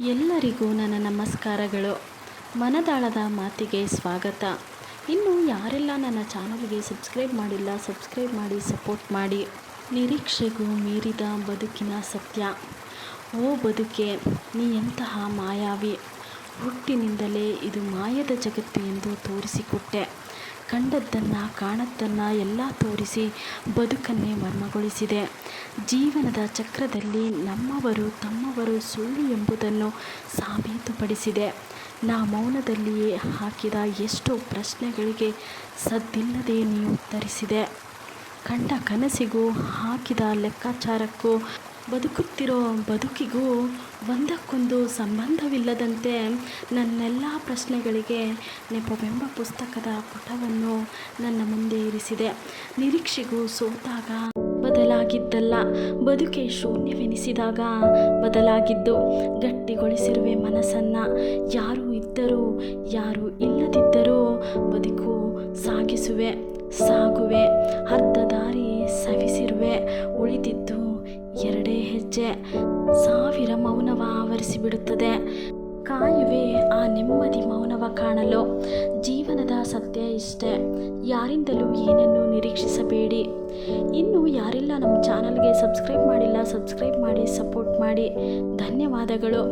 ಎಲ್ಲರಿಗೂ ನನ್ನ ನಮಸ್ಕಾರಗಳು. ಮನದಾಳದ ಮಾತಿಗೆ ಸ್ವಾಗತ. ಇನ್ನು ಯಾರೆಲ್ಲ ನನ್ನ ಚಾನಲ್ಗೆ ಸಬ್ಸ್ಕ್ರೈಬ್ ಮಾಡಿಲ್ಲ, ಸಬ್ಸ್ಕ್ರೈಬ್ ಮಾಡಿ, ಸಪೋರ್ಟ್ ಮಾಡಿ. ನಿರೀಕ್ಷೆಗೂ ಮೀರಿದ ಬದುಕಿನ ಸತ್ಯ. ಓ ಬದುಕೆ, ನೀ ಎಂತಹ ಮಾಯಾವಿ. ಹುಟ್ಟಿನಿಂದಲೇ ಇದು ಮಾಯದ ಜಗತ್ತು ಎಂದು ತೋರಿಸಿಕೊಟ್ಟೆ. ಕಂಡದ್ದನ್ನು ಕಾಣದ್ದನ್ನು ಎಲ್ಲ ತೋರಿಸಿ ಬದುಕನ್ನೇ ಮರ್ಮಗೊಳಿಸಿದೆ. ಜೀವನದ ಚಕ್ರದಲ್ಲಿ ನಮ್ಮವರು ತಮ್ಮವರು ಸುಳ್ಳು ಎಂಬುದನ್ನು ಸಾಬೀತುಪಡಿಸಿದೆ. ನಾ ಮೌನದಲ್ಲಿಯೇ ಹಾಕಿದ ಎಷ್ಟೋ ಪ್ರಶ್ನೆಗಳಿಗೆ ಸದ್ದಿಲ್ಲದೆ ನೀ ಉತ್ತರಿಸಿದೆ. ಕಂಡ ಕನಸಿಗೂ ಹಾಕಿದ ಲೆಕ್ಕಾಚಾರಕ್ಕೂ ಬದುಕುತ್ತಿರೋ ಬದುಕಿಗೂ ಒಂದಕ್ಕೊಂದು ಸಂಬಂಧವಿಲ್ಲದಂತೆ ನನ್ನೆಲ್ಲ ಪ್ರಶ್ನೆಗಳಿಗೆ ನೆಪವೆಂಬ ಪುಸ್ತಕದ ಪುಟವನ್ನು ನನ್ನ ಮುಂದೆ ಇರಿಸಿದೆ. ನಿರೀಕ್ಷೆಗೂ ಸೋತಾಗ ಬದಲಾಗಿದ್ದಲ್ಲ, ಬದುಕೆ ಶೂನ್ಯವೆನಿಸಿದಾಗ ಬದಲಾಗಿದ್ದು. ಗಟ್ಟಿಗೊಳಿಸಿರುವೆ ಮನಸ್ಸನ್ನು, ಯಾರು ಇದ್ದರೂ ಯಾರು ಇಲ್ಲದಿದ್ದರೂ ಬದುಕು ಸಾಗುವೆ. ಅರ್ಧ ದಾರಿ ಸವಿಸಿರುವೆ, ಉಳಿದಿದ್ದು ಎರಡೇ ಹೆಜ್ಜೆ. ಸಾವಿರ ಮೌನವ ಆವರಿಸಿಬಿಡುತ್ತದೆ. ಕಾಯುವೆ ಆ ನೆಮ್ಮದಿ ಮೌನವ ಕಾಣಲು. ಜೀವನದ ಸತ್ಯ ಇಷ್ಟೇ, ಯಾರಿಂದಲೂ ಏನನ್ನೂ ನಿರೀಕ್ಷಿಸಬೇಡಿ. ಇನ್ನು ಯಾರೆಲ್ಲ ನಮ್ಮ ಚಾನಲ್ಗೆ ಸಬ್ಸ್ಕ್ರೈಬ್ ಮಾಡಿಲ್ಲ, ಸಬ್ಸ್ಕ್ರೈಬ್ ಮಾಡಿ, ಸಪೋರ್ಟ್ ಮಾಡಿ. ಧನ್ಯವಾದಗಳು.